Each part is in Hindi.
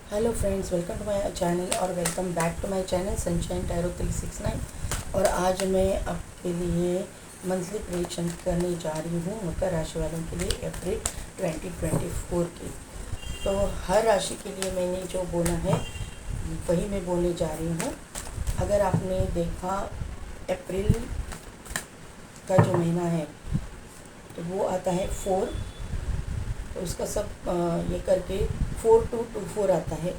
Hello friends, welcome to my channel और welcome back to my channel sunshine tarot 369। और आज मैं आपके लिए मंथली प्रेडिक्शन करने जा रही हूँ मकर राशि वालों के लिए अप्रैल 2024 की। तो हर राशि के लिए मैंने जो बोला है वही मैं बोलने जा रही हूँ। अगर आपने देखा अप्रैल का जो महीना है तो वो आता है 4, तो उसका सब ये करके 4224 आता है।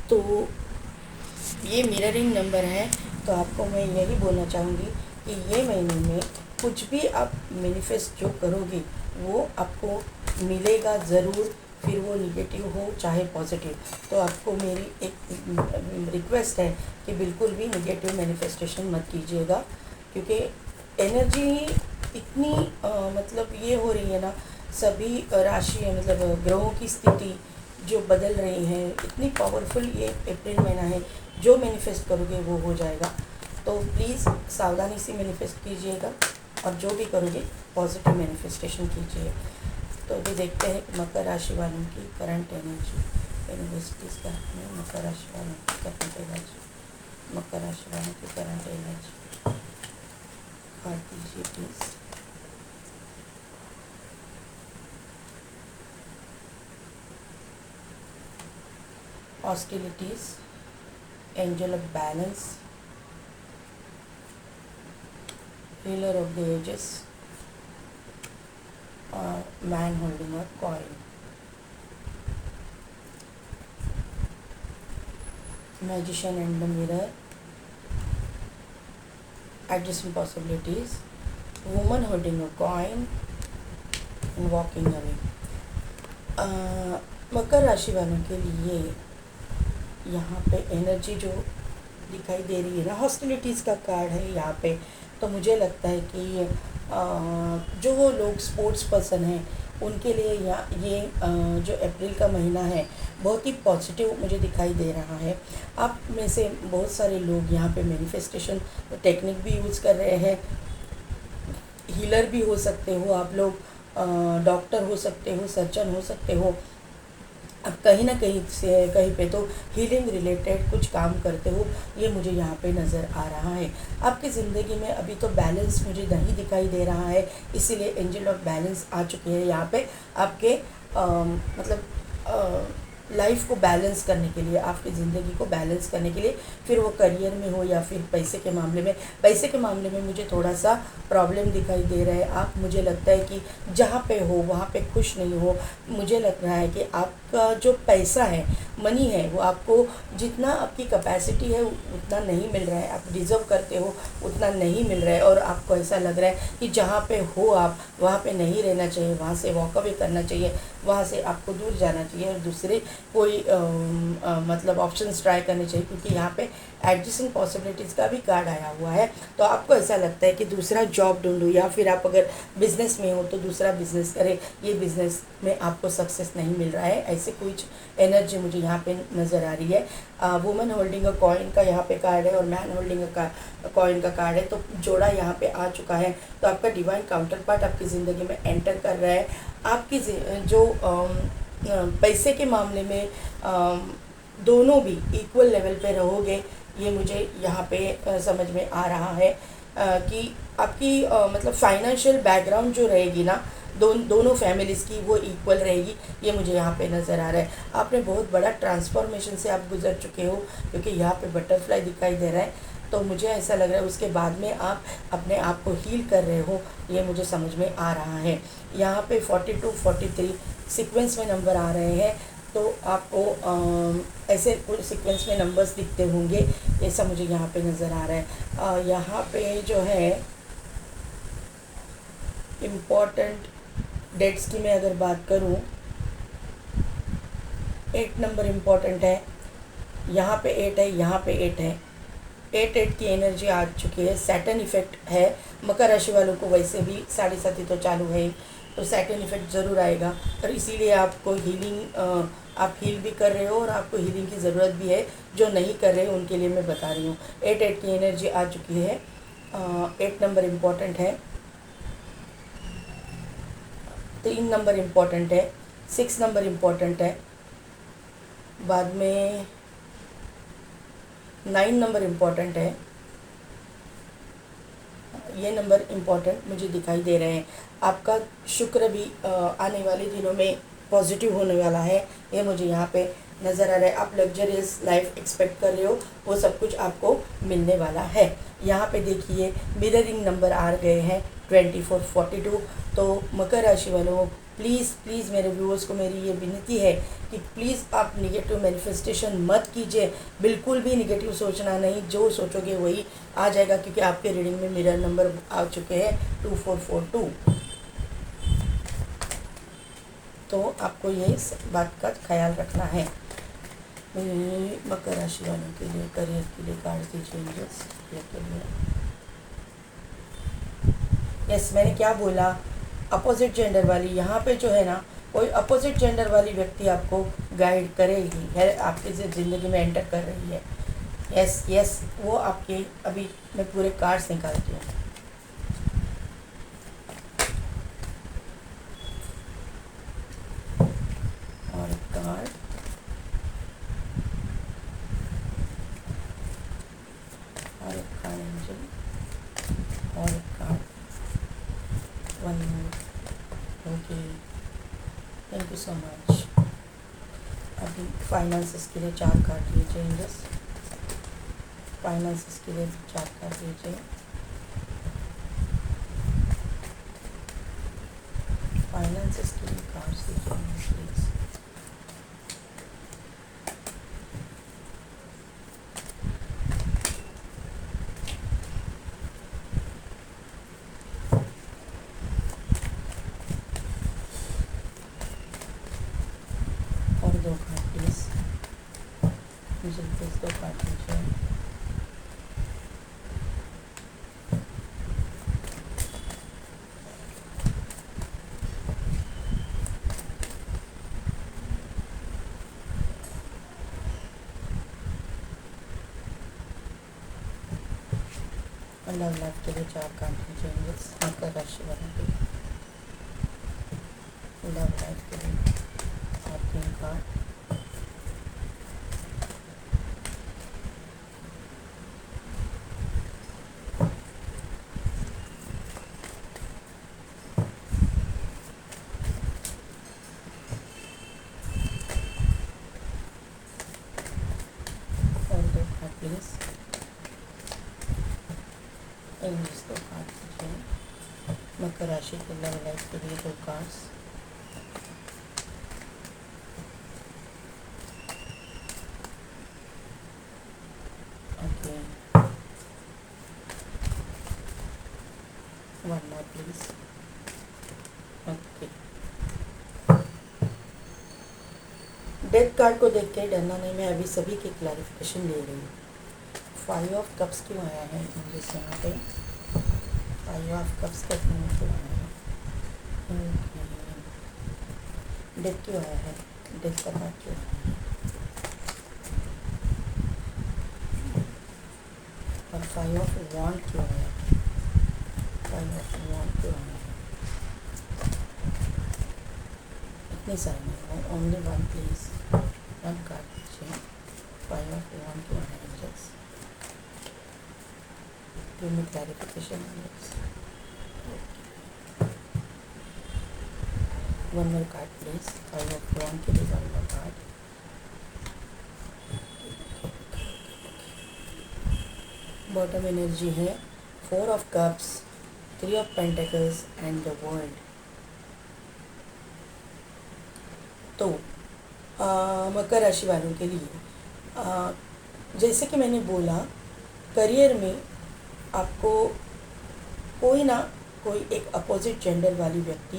तो ये मिररिंग नंबर है। तो आपको मैं यही बोलना चाहूँगी कि ये महीने में कुछ भी आप मैनिफेस्ट जो करोगे वो आपको मिलेगा ज़रूर, फिर वो निगेटिव हो चाहे पॉजिटिव। तो आपको मेरी एक रिक्वेस्ट है कि बिल्कुल भी निगेटिव मैनिफेस्टेशन मत कीजिएगा, क्योंकि एनर्जी इतनी मतलब ये हो रही है ना, सभी राशि मतलब ग्रहों की स्थिति जो बदल रही है, इतनी पावरफुल ये अप्रैल महीना है। जो मैनिफेस्ट करोगे वो हो जाएगा। तो प्लीज़ सावधानी से मैनिफेस्ट कीजिएगा और जो भी करोगे पॉजिटिव मैनिफेस्टेशन कीजिए। तो अभी देखते हैं मकर राशि वालों की करंट एनर्जी, यूनिवर्सिटीज़ का मकर राशि वालों की करंट एनर्जी, मकर राशि वालों की करंट एनर्जी कार्ड दीजिए please. Hostilities, angel of balance, healer of the ages और man holding a coin, magician and the mirror, adjacent possibilities, woman holding a coin and walking away। मकर राशि वालों के लिए यहाँ पे एनर्जी जो दिखाई दे रही है ना, हॉस्टिलिटीज़ का कार्ड है यहाँ पे। तो मुझे लगता है कि जो लोग स्पोर्ट्स पर्सन हैं उनके लिए ये जो अप्रैल का महीना है बहुत ही पॉजिटिव मुझे दिखाई दे रहा है। आप में से बहुत सारे लोग यहाँ पे मैनिफेस्टेशन टेक्निक भी यूज़ कर रहे हैं। हीलर भी हो सकते हो आप लोग, डॉक्टर हो सकते हो, सर्जन हो सकते हो। अब कहीं ना कहीं से कहीं पे तो हीलिंग रिलेटेड कुछ काम करते हो, ये मुझे यहाँ पे नज़र आ रहा है। आपकी ज़िंदगी में अभी तो बैलेंस मुझे नहीं दिखाई दे रहा है, इसीलिए एंजल ऑफ बैलेंस आ चुके हैं यहाँ पे आपके मतलब लाइफ को बैलेंस करने के लिए, आपकी ज़िंदगी को बैलेंस करने के लिए, फिर वो करियर में हो या फिर पैसे के मामले में। पैसे के मामले में मुझे थोड़ा सा प्रॉब्लम दिखाई दे रहा है। आप, मुझे लगता है कि जहाँ पे हो वहाँ पे खुश नहीं हो। मुझे लग रहा है कि आपका जो पैसा है, मनी है, वो आपको जितना आपकी कैपेसिटी है उतना नहीं मिल रहा है, आप डिज़र्व करते हो उतना नहीं मिल रहा है। और आपको ऐसा लग रहा है कि जहाँ पे हो आप वहाँ पे नहीं रहना चाहिए, वहाँ से वॉक अवे करना चाहिए, वहाँ से आपको दूर जाना चाहिए और दूसरे कोई मतलब ऑप्शंस ट्राई करने चाहिए, क्योंकि यहाँ पे एडजस्टिंग पॉसिबिलिटीज़ का भी कार्ड आया हुआ है। तो आपको ऐसा लगता है कि दूसरा जॉब ढूंढो, या फिर आप अगर बिज़नेस में हो तो दूसरा बिज़नेस करें, ये बिज़नेस में आपको सक्सेस नहीं मिल रहा है, ऐसे कुछ एनर्जी मुझे यहाँ पे नज़र आ रही है। वुमन होल्डिंग अ कॉइन का यहाँ पे कार्ड है और मैन होल्डिंग अ कॉइन का कार्ड है। तो जोड़ा यहाँ पे आ चुका है। तो आपका डिवाइन काउंटर पार्ट आपकी ज़िंदगी में एंटर कर रहा है। आपकी जो पैसे के मामले में दोनों भी इक्वल लेवल पे रहोगे, ये मुझे यहाँ पे समझ में आ रहा है। कि आपकी मतलब फाइनेंशियल बैकग्राउंड जो रहेगी ना, दोनों फैमिलीज़ की, वो इक्वल रहेगी, ये मुझे यहाँ पे नज़र आ रहा है। आपने बहुत बड़ा ट्रांसफॉर्मेशन से आप गुजर चुके हो, क्योंकि यहाँ पे बटरफ्लाई दिखाई दे रहा है। तो मुझे ऐसा लग रहा है उसके बाद में आप अपने आप को हील कर रहे हो, ये मुझे समझ में आ रहा है। यहाँ पे 42 43 सीक्वेंस में नंबर आ रहे हैं। तो आपको ऐसे कुछ सीक्वेंस में नंबर्स दिखते होंगे, ऐसा मुझे यहाँ पे नज़र आ रहा है। यहाँ पे जो है इम्पॉर्टेंट डेट्स की मैं अगर बात करूँ, 8 नंबर इम्पॉर्टेंट है। यहाँ पे 8 है, यहाँ पे 8 है। 8 की एनर्जी आ चुकी है। सैटर्न इफेक्ट है। मकर राशि वालों को वैसे भी 7.5 तो चालू है, तो सैटर्न इफेक्ट ज़रूर आएगा। और इसीलिए आपको हीलिंग, आप हील भी कर रहे हो और आपको हीलिंग की ज़रूरत भी है। जो नहीं कर रहे उनके लिए मैं बता रही हूँ। 8 की एनर्जी आ चुकी है। 8 नंबर इम्पॉर्टेंट है। 3 नंबर इम्पॉर्टेंट है। 6 नंबर इम्पॉर्टेंट है। बाद में 9 नंबर इम्पॉर्टेंट है, ये नंबर इम्पॉर्टेंट मुझे दिखाई दे रहे हैं। आपका शुक्र भी आने वाले दिनों में पॉजिटिव होने वाला है, ये मुझे यहाँ पे नज़र आ रहा है। आप लग्जरियस लाइफ एक्सपेक्ट कर रहे हो, वो सब कुछ आपको मिलने वाला है। यहाँ पे देखिए मिररिंग नंबर आ गए हैं 24, 42। तो मकर राशि वालों, प्लीज़ प्लीज़ मेरे व्यूअर्स को मेरी ये विनती है कि प्लीज़ आप निगेटिव मैनिफेस्टेशन मत कीजिए, बिल्कुल भी निगेटिव सोचना नहीं, जो सोचोगे वही आ जाएगा, क्योंकि आपके रीडिंग में मिरर नंबर आ चुके हैं 2442। तो आपको ये बात का ख्याल रखना है। मकर राशि वालों के लिए करियर के लिए कार्ड से चेंजेस के लिए, यस मैंने क्या बोला, अपोजिट जेंडर वाली यहाँ पे जो है ना, कोई अपोजिट जेंडर वाली व्यक्ति आपको गाइड करेगी है, आपकी ज़िंदगी में एंटर कर रही है। यस यस, वो आपके, अभी मैं पूरे कार्ड्स निकालती हूँ। और कार्ड, और एक कार्ड एंजल, और एक card, one more. Okay, thank you so much. अभी फाइनेंसेस के लिए 4 कार्ड लीजिए एंजल्स, फाइनेंसेस के लिए 4 कार्ड लीजिए, फाइनेंसेस के लिए कार्ड्स लीजिए प्लीज़। और 2 कार्ड प्लीज़ मुझे, प्लीज़ 2 कार्ड लीजिए। लव लाइफ के लिए 4 कार्ड लीजिए एंजल्स, मकर राशि वालों के लिए लव लाइफ के लिए और 3 कार्ड। और 2 कार्ड प्लीज़ एंजल्स, 2 कार्ड लीजिए मकर राशि के लव लाइफ के लिए 2 cards. Okay, 1 more please. Okay, death card को देख के डरना नहीं, मैं अभी सभी की क्लैरिफिकेशन ले रही हूँ। 5 ऑफ कप्स क्यों आया है इंग्लिश यहाँ पे, 5 ऑफ कप्स का क्यों आया है, डेथ क्यों आया है, डेथ का कार्ड क्यों आया है, और 5 ऑफ वॉन्ड क्यों आया है, 5 ऑफ वॉन्ड क्यों आया है, इतनी सारी नहीं, ओनली 1 प्लीज़, 1 कार्ड दीजिए। 5 ऑफ वॉन्ड क्यों आया है, just give me clarification on this. One more card please, 5 of wand के लिए 1 more card। बॉटम एनर्जी है 4 of cups, 3 of pentacles and the world. तो मकर राशि वालों के लिए जैसे कि मैंने बोला, करियर में आपको कोई ना कोई एक अपोजिट जेंडर वाली व्यक्ति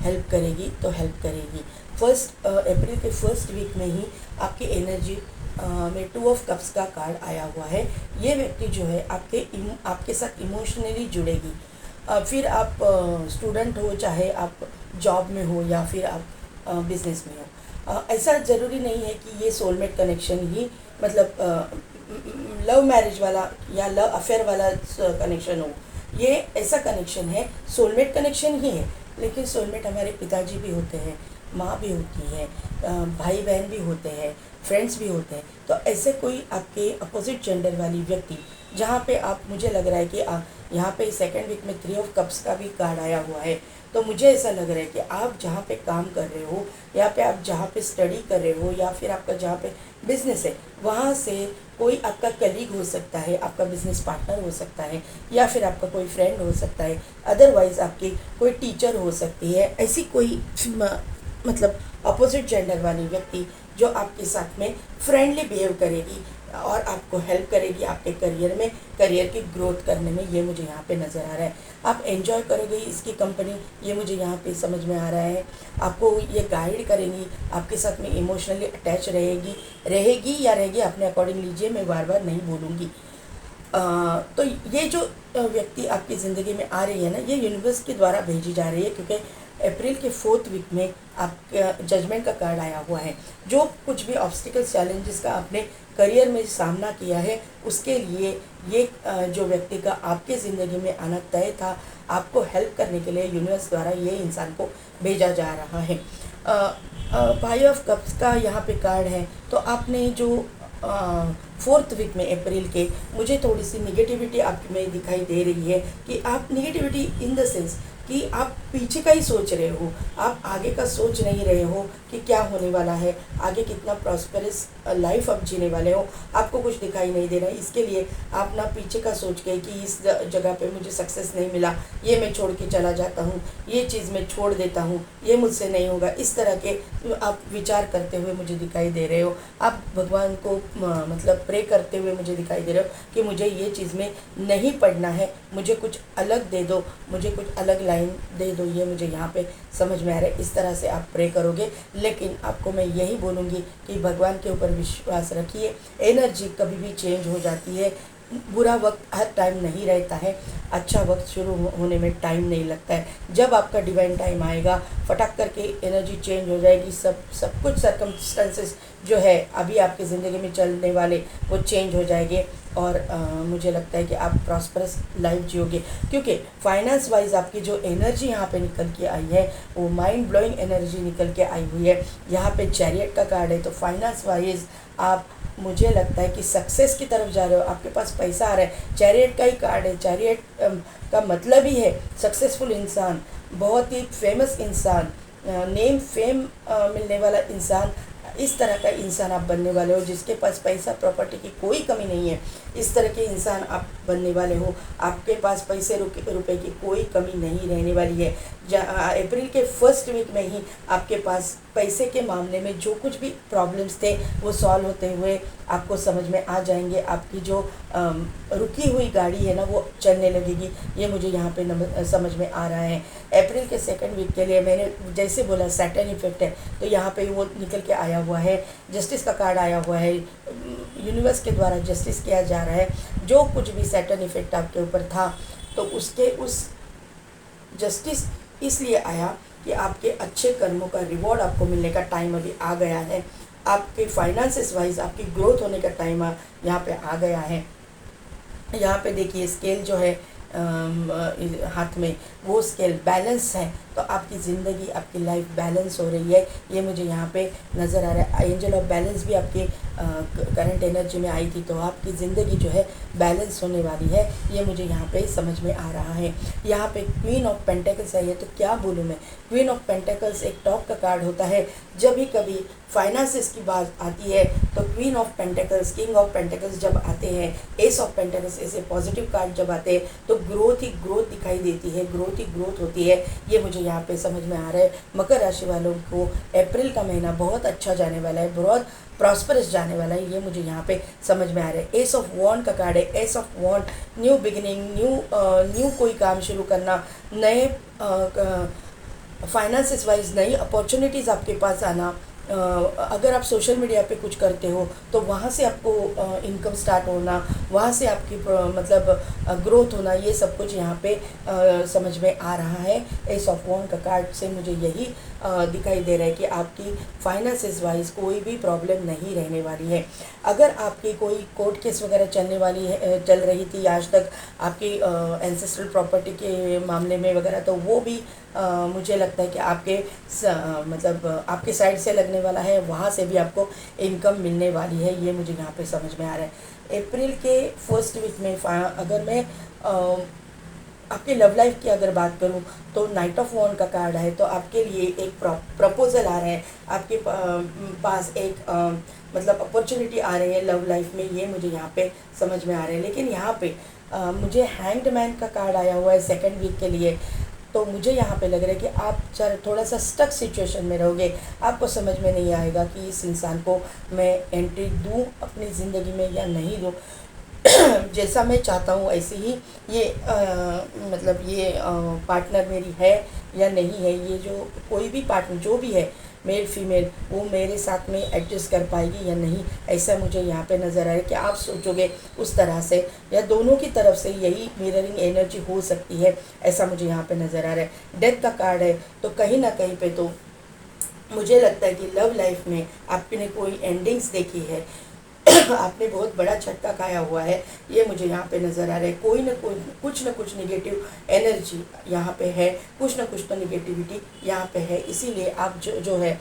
हेल्प करेगी, तो हेल्प करेगी। 1 अप्रैल के फर्स्ट वीक में ही आपकी एनर्जी में 2 ऑफ कप्स का कार्ड आया हुआ है। ये व्यक्ति जो है आपके साथ इमोशनली जुड़ेगी। फिर आप स्टूडेंट हो, चाहे आप जॉब में हो या फिर आप बिजनेस में हो, ऐसा ज़रूरी नहीं है कि ये सोलमेट कनेक्शन ही, मतलब लव मैरिज वाला या लव अफेयर वाला कनेक्शन हो। ये ऐसा कनेक्शन है, सोलमेट कनेक्शन ही है, लेकिन सोलमेट हमारे पिताजी भी होते हैं, माँ भी होती है, भाई बहन भी होते हैं, फ्रेंड्स भी होते हैं। तो ऐसे कोई आपके अपोजिट जेंडर वाली व्यक्ति, जहाँ पे आप, मुझे लग रहा है कि यहाँ पे सेकेंड वीक में 3 ऑफ कप्स का भी कार्ड आया हुआ है। तो मुझे ऐसा लग रहा है कि आप जहाँ पे काम कर रहे हो, या पे आप जहाँ पे स्टडी कर रहे हो, या फिर आपका जहाँ पे बिजनेस है, वहाँ से कोई आपका कलीग हो सकता है, आपका बिजनेस पार्टनर हो सकता है, या फिर आपका कोई फ्रेंड हो सकता है, अदरवाइज़ आपकी कोई टीचर हो सकती है। ऐसी कोई मतलब अपोजिट जेंडर वाली व्यक्ति जो आपके साथ में फ्रेंडली बिहेव करेगी और आपको हेल्प करेगी आपके करियर की ग्रोथ करने में, ये मुझे यहाँ पे नज़र आ रहा है। आप एंजॉय करोगे इसकी कंपनी, ये मुझे यहाँ पे समझ में आ रहा है। आपको ये गाइड करेंगी, आपके साथ में इमोशनली अटैच रहेगी, अपने अकॉर्डिंग लीजिए, मैं बार बार नहीं बोलूँगी। तो ये जो व्यक्ति आपकी ज़िंदगी में आ रही है ना, ये यूनिवर्स के द्वारा भेजी जा रही है, क्योंकि अप्रैल के 4th वीक में आपका जजमेंट का कार्ड आया हुआ है। जो कुछ भी ऑब्स्टिकल्स, चैलेंजेस का आपने करियर में सामना किया है, उसके लिए ये जो व्यक्ति का आपके ज़िंदगी में आना तय था, आपको हेल्प करने के लिए यूनिवर्स द्वारा ये इंसान को भेजा जा रहा है। 5 ऑफ कप्स का यहाँ पे कार्ड है। तो आपने जो 4th वीक में अप्रैल के, मुझे थोड़ी सी निगेटिविटी आप में दिखाई दे रही है, कि आप निगेटिविटी इन द सेंस कि आप पीछे का ही सोच रहे हो, आप आगे का सोच नहीं रहे हो कि क्या होने वाला है, आगे कितना प्रॉस्पेरस लाइफ आप जीने वाले हो, आपको कुछ दिखाई नहीं दे रहा है। इसके लिए आप ना पीछे का सोच गए कि इस जगह पे मुझे सक्सेस नहीं मिला, ये मैं छोड़ के चला जाता हूँ, ये चीज़ मैं छोड़ देता हूँ, ये मुझसे नहीं होगा, इस तरह के आप विचार करते हुए मुझे दिखाई दे रहे हो। आप भगवान को मतलब प्रे करते हुए मुझे दिखाई दे रहे हो कि मुझे ये चीज़ में नहीं पढ़ना है, मुझे कुछ अलग दे दो, मुझे कुछ अलग लाइन दे दो, ये मुझे यहाँ पे समझ में आ रहा है। इस तरह से आप प्रे करोगे। लेकिन आपको मैं यही बोलूँगी कि भगवान के ऊपर विश्वास रखिए। एनर्जी कभी भी चेंज हो जाती है, बुरा वक्त हर टाइम नहीं रहता है, अच्छा वक्त शुरू होने में टाइम नहीं लगता है। जब आपका डिवाइन टाइम आएगा, फटाक करके एनर्जी चेंज हो जाएगी। सब कुछ सर्कमस्टेंसेस जो है अभी आपकी ज़िंदगी में चलने वाले, वो चेंज हो जाएंगे। और मुझे लगता है कि आप प्रॉस्परस लाइफ जियोगे, क्योंकि फाइनेंस वाइज आपकी जो एनर्जी यहाँ पे निकल के आई है, वो माइंड ब्लोइंग एनर्जी निकल के आई हुई है। यहाँ पे चैरियट का कार्ड है। तो फाइनेंस वाइज आप, मुझे लगता है कि सक्सेस की तरफ जा रहे हो, आपके पास पैसा आ रहा है। चैरियट का ही कार्ड है। चैरियट का मतलब ही है सक्सेसफुल इंसान, बहुत ही फेमस इंसान, नेम फेम मिलने वाला इंसान। इस तरह का इंसान आप बनने वाले हो, जिसके पास पैसा प्रॉपर्टी की कोई कमी नहीं है। इस तरह के इंसान आप बनने वाले हो। आपके पास पैसे रुपए की कोई कमी नहीं रहने वाली है। अप्रैल के 1st वीक में ही आपके पास पैसे के मामले में जो कुछ भी प्रॉब्लम्स थे, वो सॉल्व होते हुए आपको समझ में आ जाएंगे। आपकी जो रुकी हुई गाड़ी है ना, वो चलने लगेगी। ये मुझे यहाँ पे समझ में आ रहा है। अप्रैल के 2nd वीक के लिए मैंने जैसे बोला सैटर्न इफेक्ट है, तो यहाँ पे वो निकल के आया हुआ है। जस्टिस का कार्ड आया हुआ है। यूनिवर्स के द्वारा जस्टिस किया जा रहा है। जो कुछ भी सैटर्न इफेक्ट आपके ऊपर था, तो उसके उस जस्टिस इसलिए आया कि आपके अच्छे कर्मों का रिवॉर्ड आपको मिलने का टाइम अभी आ गया है। आपके फाइनेंसेस वाइज आपकी ग्रोथ होने का टाइम यहाँ पे आ गया है। यहाँ पे देखिए स्केल जो है हाथ में, वो स्केल बैलेंस है। तो आपकी ज़िंदगी, आपकी लाइफ बैलेंस हो रही है, ये मुझे यहाँ पे नज़र आ रहा है। एंजल ऑफ बैलेंस भी आपके करंट एनर्जी में आई थी। तो आपकी ज़िंदगी जो है बैलेंस होने वाली है, ये मुझे यहाँ पे समझ में आ रहा है। यहाँ पे क्वीन ऑफ पेंटेकल्स है। तो क्या बोलूँ मैं, क्वीन ऑफ पेंटेकल्स एक टॉप का कार्ड होता है। जब भी कभी फाइनेंसेस की बात आती है, तो queen of pentacles, king of pentacles जब आते हैं, एस ऑफ पेंटेकल्स ऐसे पॉजिटिव कार्ड जब आते हैं, तो ग्रोथ ही ग्रोथ दिखाई देती है, ग्रोथ ही ग्रोथ होती है। ये मुझे यहाँ पे समझ में आ रहा है। मकर राशि वालों को अप्रैल का महीना बहुत अच्छा जाने वाला है, बहुत प्रॉस्परस जाने वाला है, ये मुझे यहाँ पे समझ में आ रहा है। एस ऑफ वॉन्ड का कार्ड है। Ace of wand, new beginning, new कोई काम शुरू करना, नए फाइनेंसेस वाइज नई अपॉर्चुनिटीज़ आपके पास आना। अगर आप सोशल मीडिया पे कुछ करते हो, तो वहाँ से आपको इनकम स्टार्ट होना, वहाँ से आपकी मतलब ग्रोथ होना, ये सब कुछ यहाँ पे समझ में आ रहा है। एस ऑफ वॉन्ड का कार्ड से मुझे यही दिखाई दे रहा है कि आपकी फाइनेंसेस वाइज कोई भी प्रॉब्लम नहीं रहने वाली है। अगर आपकी कोई कोर्ट केस वगैरह चल रही थी आज तक आपकी एंसेस्ट्रल प्रॉपर्टी के मामले में वगैरह, तो वो भी मुझे लगता है कि आपके मतलब आपके साइड से लगने वाला है, वहाँ से भी आपको इनकम मिलने वाली है, ये मुझे यहाँ पे समझ में आ रहा है। अप्रैल के फर्स्ट वीक में अगर मैं आपके लव लाइफ की अगर बात करूं तो नाइट ऑफ वॉन्ड का कार्ड है, तो आपके लिए एक प्रपोजल आ रहा है, आपके पास एक मतलब अपॉर्चुनिटी आ रही है लव लाइफ में, ये मुझे यहाँ पे समझ में आ रहा है। लेकिन यहाँ पे मुझे हैंग्ड मैन का कार्ड आया हुआ है सेकेंड वीक के लिए, तो मुझे यहाँ पे लग रहा है कि आप थोड़ा सा स्टक सिचुएशन में रहोगे। आपको समझ में नहीं आएगा कि इस इंसान को मैं एंट्री दूँ अपनी ज़िंदगी में या नहीं दूँ। जैसा मैं चाहता हूँ ऐसे ही ये मतलब ये पार्टनर मेरी है या नहीं है, ये जो कोई भी पार्टनर जो भी है मेल फीमेल, वो मेरे साथ में एडजस्ट कर पाएगी या नहीं, ऐसा मुझे यहाँ पे नज़र आ रहा है कि आप सोचोगे उस तरह से, या दोनों की तरफ से यही मिररिंग एनर्जी हो सकती है, ऐसा मुझे यहाँ पे नज़र आ रहा है। डेथ का कार्ड है, तो कहीं ना कहीं पे तो मुझे लगता है कि लव लाइफ में आपने कोई एंडिंग्स देखी है, आपने बहुत बड़ा झटका खाया हुआ है, ये मुझे यहाँ पे नज़र आ रहा है। कोई ना कुछ नेगेटिव एनर्जी यहाँ पे है, कुछ ना कुछ तो नेगेटिविटी यहाँ पे है, इसीलिए आप जो है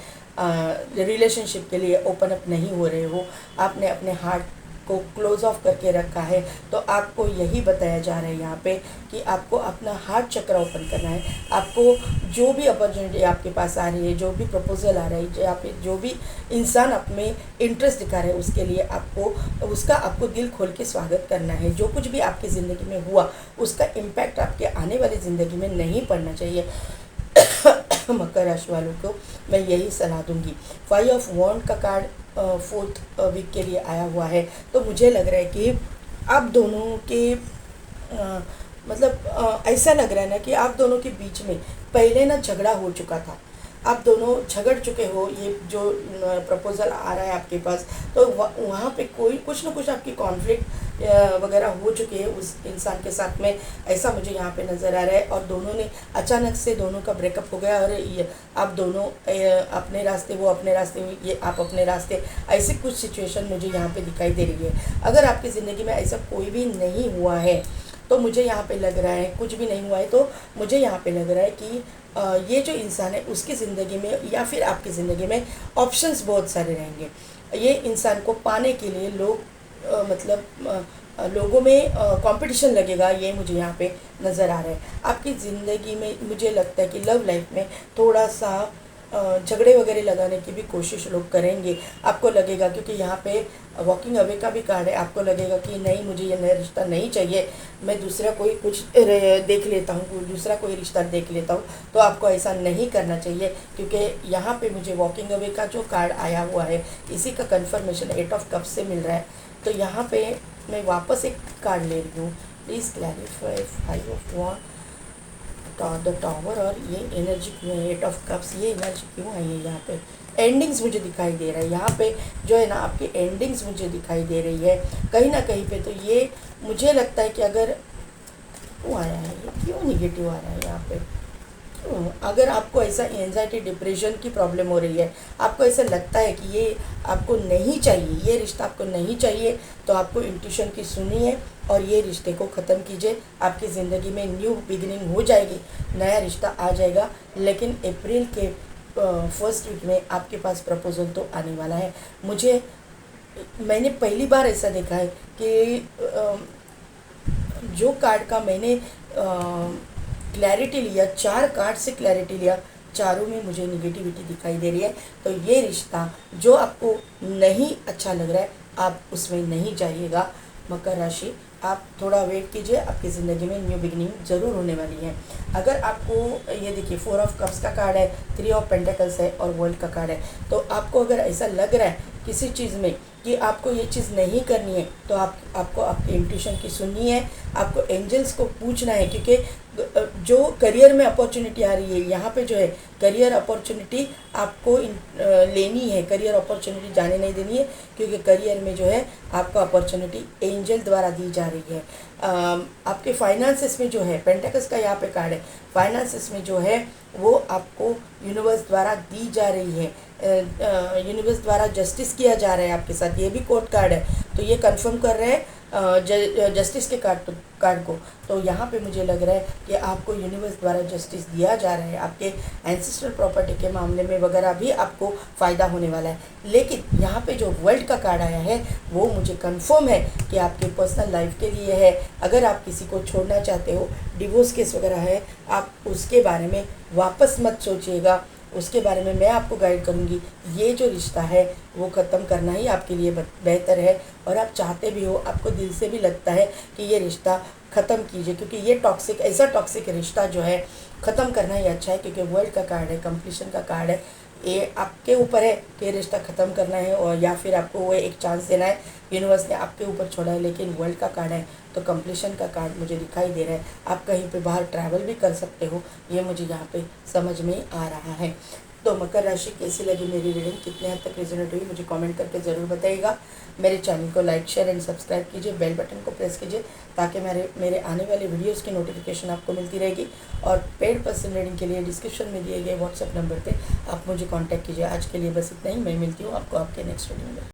रिलेशनशिप के लिए ओपन अप नहीं हो रहे हो, आपने अपने हार्ट को क्लोज ऑफ करके रखा है। तो आपको यही बताया जा रहा है यहाँ पे कि आपको अपना हार्ट चक्र ओपन करना है। आपको जो भी अपॉर्चुनिटी आपके पास आ रही है, जो भी प्रपोजल आ रहा है, जो भी इंसान आप में इंटरेस्ट दिखा रहा है, उसके लिए आपको दिल खोल के स्वागत करना है। जो कुछ भी आपकी ज़िंदगी में हुआ उसका इम्पैक्ट आपके आने वाली ज़िंदगी में नहीं पड़ना चाहिए। मकर राशि वालों को मैं यही सलाह दूंगी। 5 ऑफ वॉन्ड का कार्ड फोर्थ वीक के लिए आया हुआ है, तो मुझे लग रहा है कि आप दोनों के मतलब ऐसा लग रहा है ना कि आप दोनों के बीच में पहले ना झगड़ा हो चुका था, आप दोनों झगड़ चुके हो। ये जो प्रपोज़ल आ रहा है आपके पास, तो वहाँ पे कोई कुछ ना कुछ आपकी कॉन्फ्लिक्ट वगैरह हो चुकी है उस इंसान के साथ में, ऐसा मुझे यहाँ पे नज़र आ रहा है। और दोनों ने अचानक से दोनों का ब्रेकअप हो गया, और आप दोनों अपने रास्ते, वो अपने रास्ते, ये आप अपने रास्ते, ऐसे कुछ सिचुएशन मुझे यहाँ पे दिखाई दे रही है। अगर आपकी ज़िंदगी में ऐसा कोई भी नहीं हुआ है, तो मुझे यहाँ पे लग रहा है, कुछ भी नहीं हुआ है, तो मुझे यहाँ पे लग रहा है कि ये जो इंसान है उसकी ज़िंदगी में या फिर आपकी ज़िंदगी में ऑप्शंस बहुत सारे रहेंगे। ये इंसान को पाने के लिए लोगों में कंपटीशन लगेगा, ये मुझे यहाँ पे नज़र आ रहा है। आपकी ज़िंदगी में मुझे लगता है कि लव लाइफ में थोड़ा सा झगड़े वगैरह लगाने की भी कोशिश लोग करेंगे। आपको लगेगा, क्योंकि यहाँ पे वॉकिंग अवे का भी कार्ड है, आपको लगेगा कि नहीं, मुझे ये नया रिश्ता नहीं चाहिए, मैं दूसरा कोई कुछ देख लेता हूँ, दूसरा कोई रिश्ता देख लेता हूँ। तो आपको ऐसा नहीं करना चाहिए, क्योंकि यहाँ पे मुझे वॉकिंग अवे का जो कार्ड आया हुआ है, इसी का कन्फर्मेशन 8 ऑफ कप्स से मिल रहा है। तो यहाँ पे मैं वापस एक कार्ड ले रही हूँ, please clarify 5 of wand the tower, और ये एनर्जी क्यों है 8 ऑफ कप्स, ये एनर्जी क्यों आई है यहाँ पे। एंडिंग्स मुझे दिखाई दे रहा है यहाँ पे, जो है ना आपकी एंडिंग्स मुझे दिखाई दे रही है कहीं ना कहीं पे। तो ये मुझे लगता है कि अगर क्यों आया है, ये क्यों निगेटिव आ रहा है यहाँ पे, अगर आपको ऐसा एंजाइटी डिप्रेशन की प्रॉब्लम हो रही है, आपको ऐसा लगता है कि ये आपको नहीं चाहिए, ये रिश्ता आपको नहीं चाहिए, तो आपको इंट्यूशन की सुनिए और ये रिश्ते को ख़त्म कीजिए। आपकी ज़िंदगी में न्यू बिगिनिंग हो जाएगी, नया रिश्ता आ जाएगा। लेकिन अप्रैल के फर्स्ट वीक में आपके पास प्रपोजल तो आने वाला है। मैंने पहली बार ऐसा देखा है कि जो कार्ड का मैंने क्लैरिटी लिया, 4 कार्ड से क्लैरिटी लिया, चारों में मुझे निगेटिविटी दिखाई दे रही है। तो ये रिश्ता जो आपको नहीं अच्छा लग रहा है, आप उसमें नहीं जाइएगा। मकर राशि, आप थोड़ा वेट कीजिए, आपकी ज़िंदगी में न्यू बिगिनिंग ज़रूर होने वाली है। अगर आपको ये देखिए 4 ऑफ कप्स का कार्ड है, 3 ऑफ पेंटिकल्स है और वर्ल्ड का कार्ड है, तो आपको अगर ऐसा लग रहा है किसी चीज़ में कि आपको ये चीज़ नहीं करनी है, तो आपको आपके इंट्यूशन की सुननी है, आपको एंजल्स को पूछना है, क्योंकि जो करियर में अपॉर्चुनिटी आ रही है यहाँ पे जो है करियर अपॉर्चुनिटी आपको लेनी है, करियर अपॉर्चुनिटी जाने नहीं देनी है, क्योंकि करियर में जो है आपको अपॉर्चुनिटी एंजल द्वारा दी जा रही है। आपके फाइनेंसेस में जो है पेंटेकल्स का यहाँ पे कार्ड है, फाइनेंसेस में जो है वो आपको यूनिवर्स द्वारा दी जा रही है, यूनिवर्स द्वारा जस्टिस किया जा रहा है आपके साथ, ये भी कोर्ट कार्ड है, तो ये कंफर्म कर रहे हैं जस्टिस के कार्ड को। तो यहाँ पे मुझे लग रहा है कि आपको यूनिवर्स द्वारा जस्टिस दिया जा रहा है, आपके एंसेस्ट्रल प्रॉपर्टी के मामले में वगैरह भी आपको फ़ायदा होने वाला है। लेकिन यहाँ पे जो वर्ल्ड का कार्ड आया है वो मुझे कंफर्म है कि आपके पर्सनल लाइफ के लिए है। अगर आप किसी को छोड़ना चाहते हो, डिवोर्स केस वगैरह है, आप उसके बारे में वापस मत सोचिएगा, उसके बारे में मैं आपको गाइड करूँगी। ये जो रिश्ता है वो ख़त्म करना ही आपके लिए बेहतर है, और आप चाहते भी हो, आपको दिल से भी लगता है कि ये रिश्ता ख़त्म कीजिए, क्योंकि ये टॉक्सिक, ऐसा टॉक्सिक रिश्ता जो है ख़त्म करना ही अच्छा है, क्योंकि वर्ल्ड का कार्ड है, कंप्लीशन का कार्ड है। ये आपके ऊपर है कि रिश्ता ख़त्म करना है और या फिर आपको वो एक चांस देना है, यूनिवर्स ने आपके ऊपर छोड़ा है। लेकिन वर्ल्ड का कार्ड है तो कंप्लीशन का कार्ड मुझे दिखाई दे रहा है। आप कहीं पे बाहर ट्रैवल भी कर सकते हो, ये मुझे यहाँ पे समझ में आ रहा है। तो मकर राशि कैसी लगी मेरी रीडिंग, कितने हद तक रिजोनेट हुई, मुझे कमेंट करके ज़रूर बताइएगा। मेरे चैनल को लाइक शेयर एंड सब्सक्राइब कीजिए, बेल बटन को प्रेस कीजिए, ताकि मेरे आने वाले वीडियोस की नोटिफिकेशन आपको मिलती रहेगी। और पेड पर्सन रीडिंग के लिए डिस्क्रिप्शन में दिए गए व्हाट्सएप नंबर पे आप मुझे कांटेक्ट कीजिए। आज के लिए बस इतना ही, मैं मिलती हूँ आपको आपके नेक्स्ट वीडियो में।